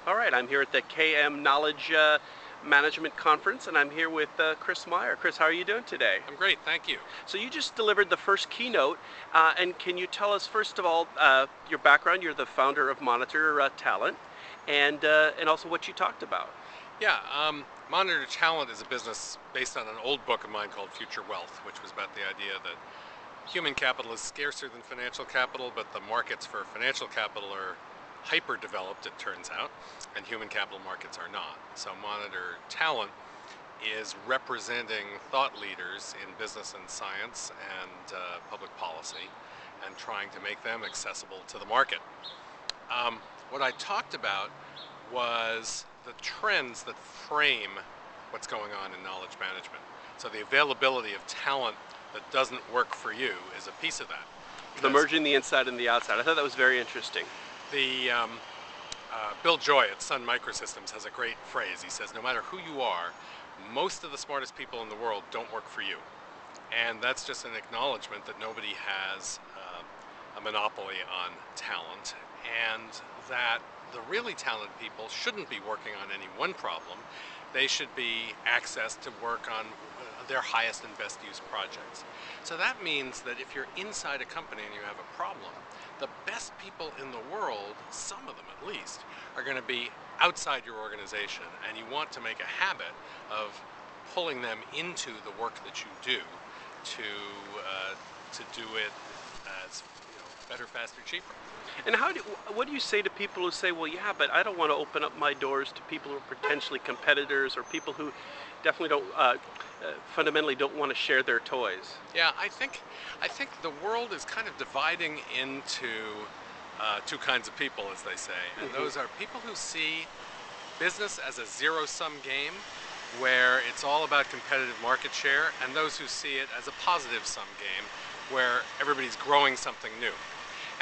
All right, I'm here at the KM Knowledge Management Conference, and I'm here with Chris Meyer. Chris, how are you doing today? I'm great, thank you. So you just delivered the first keynote, and can you tell us first of all your background? You're the founder of Monitor Talent, and also what you talked about. Yeah, Monitor Talent is a business based on an old book of mine called Future Wealth, which was about the idea that human capital is scarcer than financial capital, but the markets for financial capital are hyper-developed, it turns out, and human capital markets are not. So Monitor Talent is representing thought leaders in business and science and public policy and trying to make them accessible to the market. What I talked about was the trends that frame what's going on in knowledge management. So the availability of talent that doesn't work for you is a piece of that. The merging the inside and the outside. I thought that was very interesting. The Bill Joy at Sun Microsystems has a great phrase. He says, no matter who you are, most of the smartest people in the world don't work for you. And that's just an acknowledgement that nobody has a monopoly on talent, and that the really talented people shouldn't be working on any one problem. They should be accessed to work on their highest and best use projects. So that means that if you're inside a company and you have a problem, the best people in the world, some of them at least, are going to be outside your organization, and you want to make a habit of pulling them into the work that you do to do it as better, faster, cheaper. And what do you say to people who say, well, yeah, but I don't want to open up my doors to people who are potentially competitors or people who definitely don't, fundamentally don't want to share their toys? Yeah, I think the world is kind of dividing into two kinds of people, as they say, and those are people who see business as a zero-sum game where it's all about competitive market share, and those who see it as a positive-sum game where everybody's growing something new.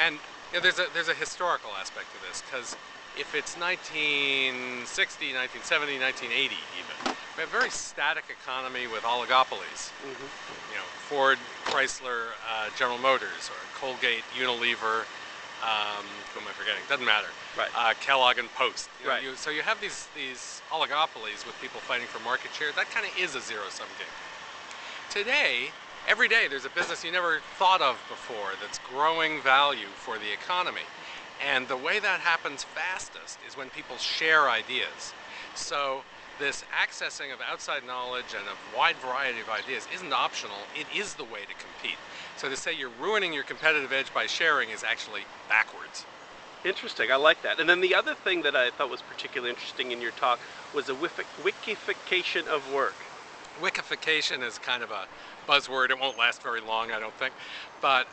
And there's a historical aspect to this, because if it's 1960, 1970, 1980 even, we have a very static economy with oligopolies. Ford, Chrysler, General Motors, or Colgate, Unilever, who am I forgetting? Doesn't matter. Right. Kellogg and Post. Right. So you have these oligopolies with people fighting for market share. That kind of is a zero-sum game. Today, every day there's a business you never thought of before that's growing value for the economy. And the way that happens fastest is when people share ideas. So this accessing of outside knowledge and a wide variety of ideas isn't optional, it is the way to compete. So to say you're ruining your competitive edge by sharing is actually backwards. Interesting, I like that. And then the other thing that I thought was particularly interesting in your talk was the wikification of work. Wikification is kind of a buzzword. It won't last very long, I don't think. But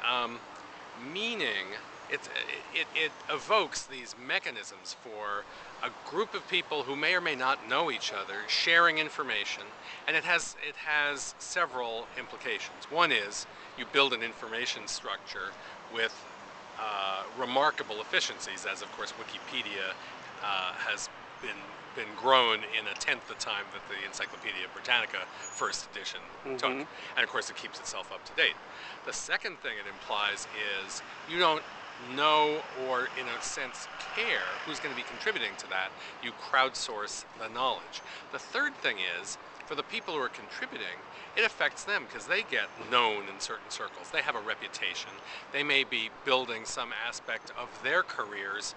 meaning, it evokes these mechanisms for a group of people who may or may not know each other sharing information, and it has several implications. One is you build an information structure with remarkable efficiencies, as of course Wikipedia has been grown in a tenth the time that the Encyclopedia Britannica first edition took, and of course it keeps itself up to date. The second thing it implies is you don't know, or in a sense care, who's going to be contributing to that. You crowdsource the knowledge. The third thing is, for the people who are contributing, it affects them because they get known in certain circles. They have a reputation. They may be building some aspect of their careers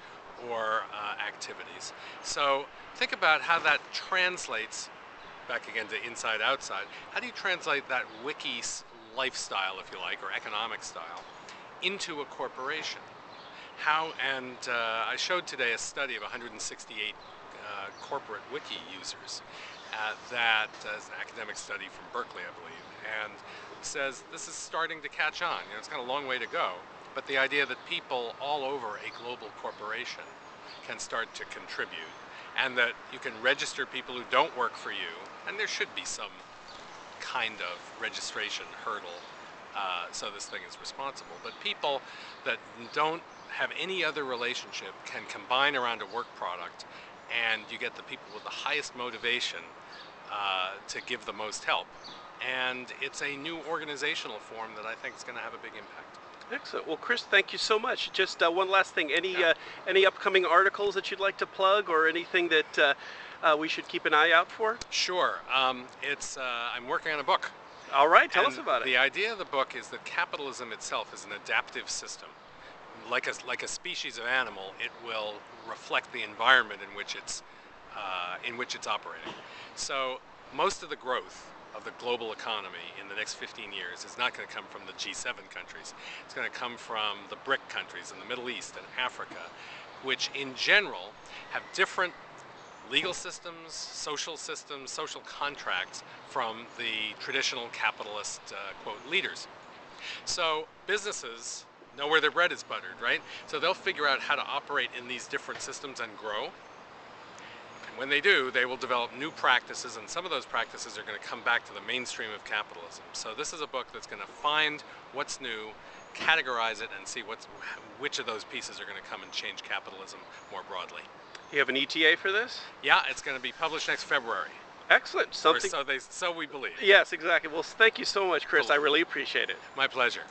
or activities. So think about how that translates, back again to inside-outside, how do you translate that wiki lifestyle, if you like, or economic style, into a corporation? I showed today a study of 168 corporate wiki users that is an academic study from Berkeley, I believe, and says this is starting to catch on. It's got a long way to go, but the idea that people all over a global corporation can start to contribute, and that you can register people who don't work for you, and there should be some kind of registration hurdle so this thing is responsible. But people that don't have any other relationship can combine around a work product, and you get the people with the highest motivation to give the most help. And it's a new organizational form that I think is going to have a big impact. Excellent. Well, Chris, thank you so much. Just one last thing. Yeah. Any upcoming articles that you'd like to plug, or anything that we should keep an eye out for? Sure. I'm working on a book. All right, tell us And about it. the idea of the book is that capitalism itself is an adaptive system. Like a species of animal, it will reflect the environment in which it's operating. So most of the growth of the global economy in the next 15 years is not going to come from the G7 countries. It's going to come from the BRIC countries in the Middle East and Africa, which in general have different legal systems, social contracts from the traditional capitalist, quote, leaders. So businesses know where their bread is buttered, right? So they'll figure out how to operate in these different systems and grow. And when they do, they will develop new practices, and some of those practices are going to come back to the mainstream of capitalism. So this is a book that's going to find what's new, categorize it, and see which of those pieces are going to come and change capitalism more broadly. You have an ETA for this? Yeah, it's going to be published next February. Excellent. Or Something. so we believe. Yes, exactly. Well, thank you so much, Chris. I really appreciate it. My pleasure.